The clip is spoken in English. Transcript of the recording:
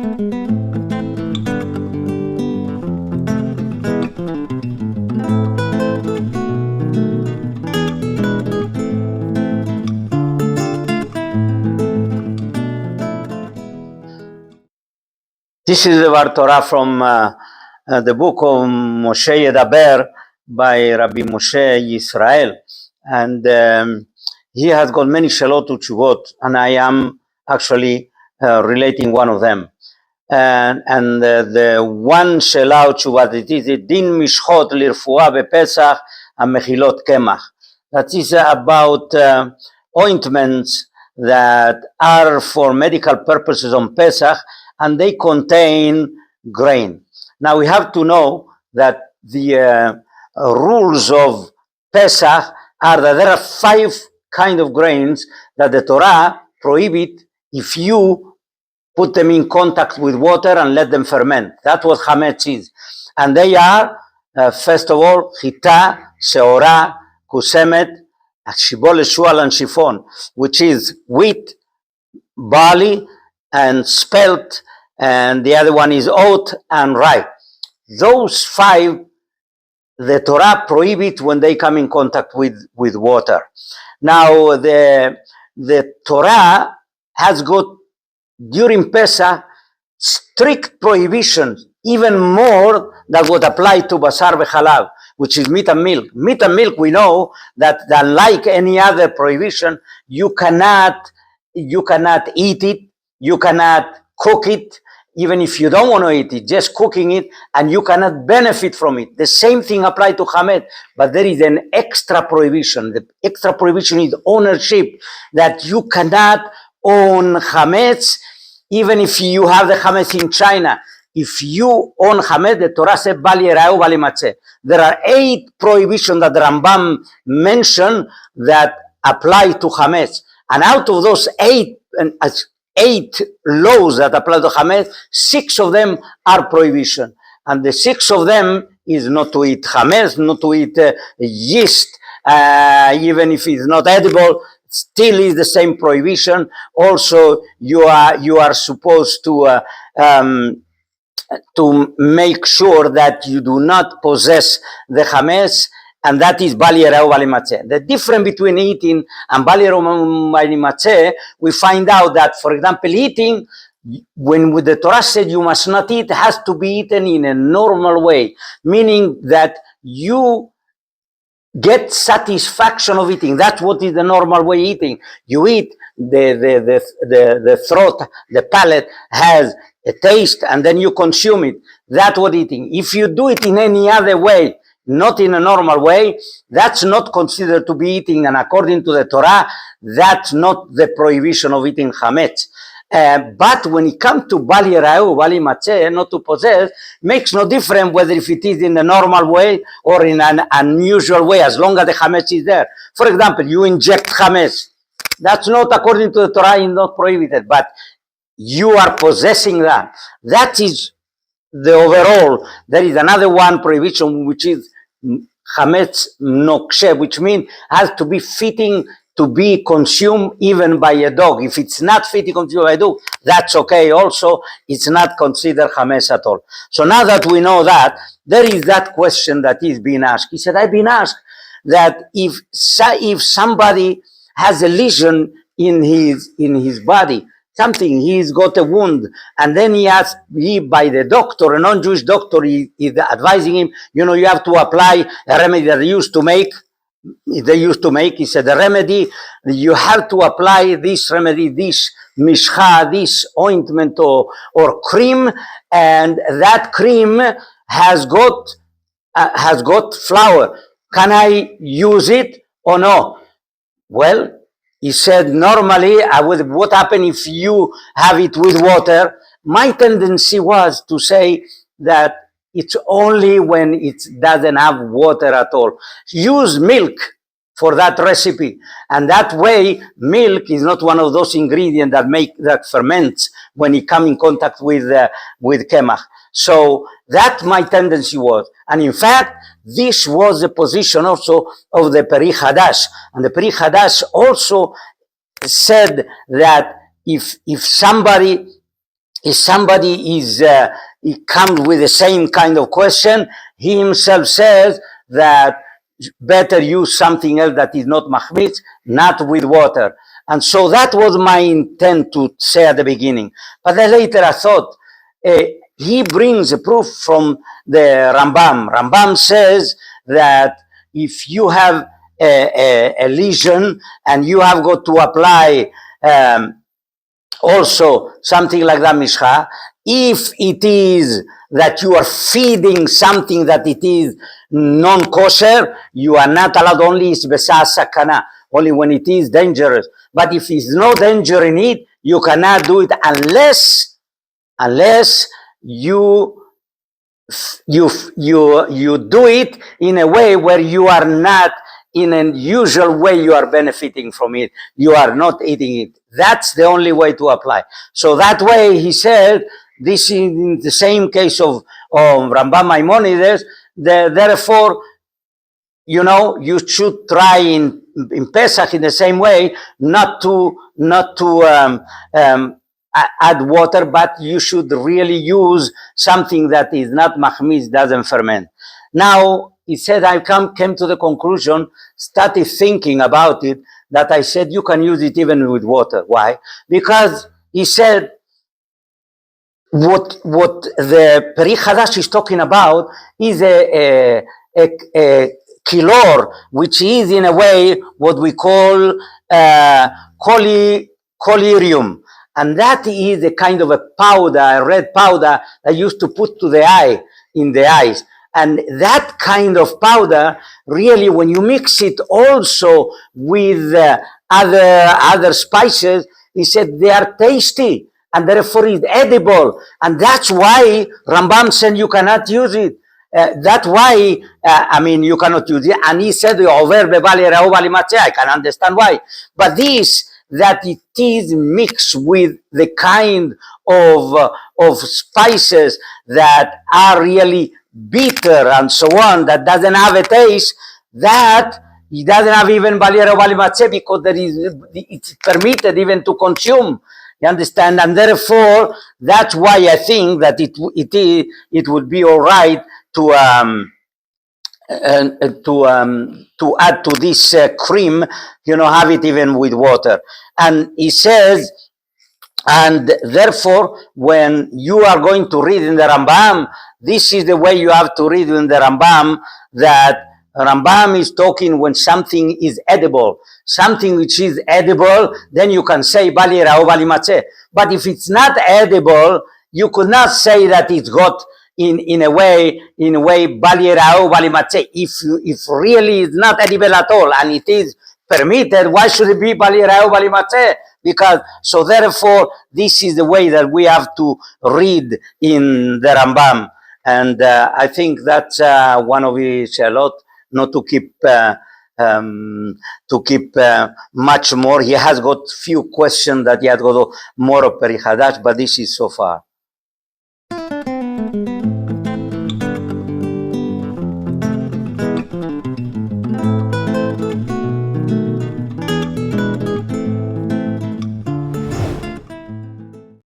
This is the Torah from the book of Moshe Yidaber by Rabbi Moshe Yisrael, and he has got many shalot utshuvot, and I am actually relating one of them. And the one shelah utshuvat, it is din mishchot lirfuah bepesach amechilot kemach. That is about ointments that are for medical purposes on Pesach, and they contain grain. Now we have to know that the rules of Pesach are that there are 5 kind of grains that the Torah prohibit if you put them in contact with water and let them ferment. That's what chametz is. And they are, first of all, chita, seorah, kusemet, shibol, shual, and chiffon, which is wheat, barley, and spelt, and the other one is oat and rye. Those 5, the Torah prohibits when they come in contact with water. Now, the Torah has got, during Pesach, strict prohibitions, even more than what apply to basar v'chalav, which is meat and milk. Meat and milk, we know that unlike any other prohibition, you cannot eat it, you cannot cook it, even if you don't want to eat it, just cooking it, and you cannot benefit from it. The same thing applies to chametz, but there is an extra prohibition. The extra prohibition is ownership, that you cannot own chametz, even if you have the chametz in China. If you own chametz, the Torah says, bal yira'u bal yimatzeh. There are 8 prohibitions that the Rambam mentioned that apply to chametz. And out of those 8 laws that apply to chametz, 6 of them are prohibition. And the 6 of them is not to eat chametz, not to eat yeast, even if it's not edible, still is the same prohibition. Also, you are supposed to make sure that you do not possess the chametz, and that is bal yira'u bal yimatzeh. The difference between eating and bal yira'u bal yimatzeh, we find out that, for example, eating, when the Torah said you must not eat, has to be eaten in a normal way, meaning that you get satisfaction of eating. That's what is the normal way eating. You eat, the throat, the palate has a taste, and then you consume it. That's what eating. If you do it in any other way, not in a normal way, that's not considered to be eating, and according to the Torah, that's not the prohibition of eating chametz. But when it comes to bal yira'u bal yimatzeh, not to possess, makes no difference whether if it is in a normal way or in an unusual way, as long as the chametz is there. For example, you inject chametz. That's not, according to the Torah, is not prohibited, but you are possessing that. That is the overall. There is another one prohibition, which is chametz nokshe, which means has to be fitting to be consumed even by a dog. If it's not fitting consumed by a dog, that's okay also. It's not considered chametz at all. So now that we know that, there is that question that is being asked. He said, I've been asked that if somebody has a lesion in his body, something, he's got a wound, and then by the doctor, a non-Jewish doctor, is advising him, you have to apply a remedy that they used to make. He said, the remedy, you have to apply this remedy, this mishcha, this ointment or cream, and that cream has got flour. Can I use it or no? Well, he said, normally, what happens if you have it with water? My tendency was to say that it's only when it doesn't have water at all. Use milk for that recipe. And that way, milk is not one of those ingredients that ferments when it comes in contact with kemach. So that my tendency was. And in fact, this was the position also of the Peri Hadash. And the Peri Hadash also said that if somebody if somebody he comes with the same kind of question, he himself says that better use something else that is not machmitz, not with water. And so that was my intent to say at the beginning. But then later I thought, he brings a proof from the Rambam. Rambam says that if you have a lesion and you have got to apply also something like that mishcha, if it is that you are feeding something that it is non-kosher, you are not allowed, only is besas sakana, only when it is dangerous. But if there's no danger in it, you cannot do it unless you do it in a way where you are not, in a usual way, you are benefiting from it. You are not eating it. That's the only way to apply. So that way, he said, this is in the same case of Rambam Maimonides. Therefore, you should try in Pesach in the same way, not to add water, but you should really use something that is not machmiz, doesn't ferment. Now, he said, I came to the conclusion, started thinking about it, that I said, you can use it even with water. Why? Because he said, what the Peri Hadash is talking about is a kilor, which is in a way what we call collyrium. And that is a kind of a powder, a red powder that used to put to the eye, in the eyes. And that kind of powder, really, when you mix it also with other spices, he said they are tasty and therefore it's edible. And that's why Rambam said you cannot use it. That's why, you cannot use it. And he said, I can understand why. But this, that it is mixed with the kind of spices that are really bitter and so on, that doesn't have a taste, that it doesn't have even balira walimatze, because it's permitted even to consume. You understand? And therefore, that's why I think that it would be all right to add to this cream, have it even with water. And he says, and therefore, when you are going to read in the Rambam, this is the way you have to read in the Rambam, that Rambam is talking when something is edible. Something which is edible, then you can say bali ra'u bali matzeh. But if it's not edible, you could not say that it's got in a way bali ra'u bali matzeh. If really it's not edible at all and it is permitted, why should it be bali ra'u bali matzeh? Because, so therefore, this is the way that we have to read in the Rambam. And I think that's one of his shalot, not to keep much more. He has got few questions that he has got more of Peri Hadash, but this is so far.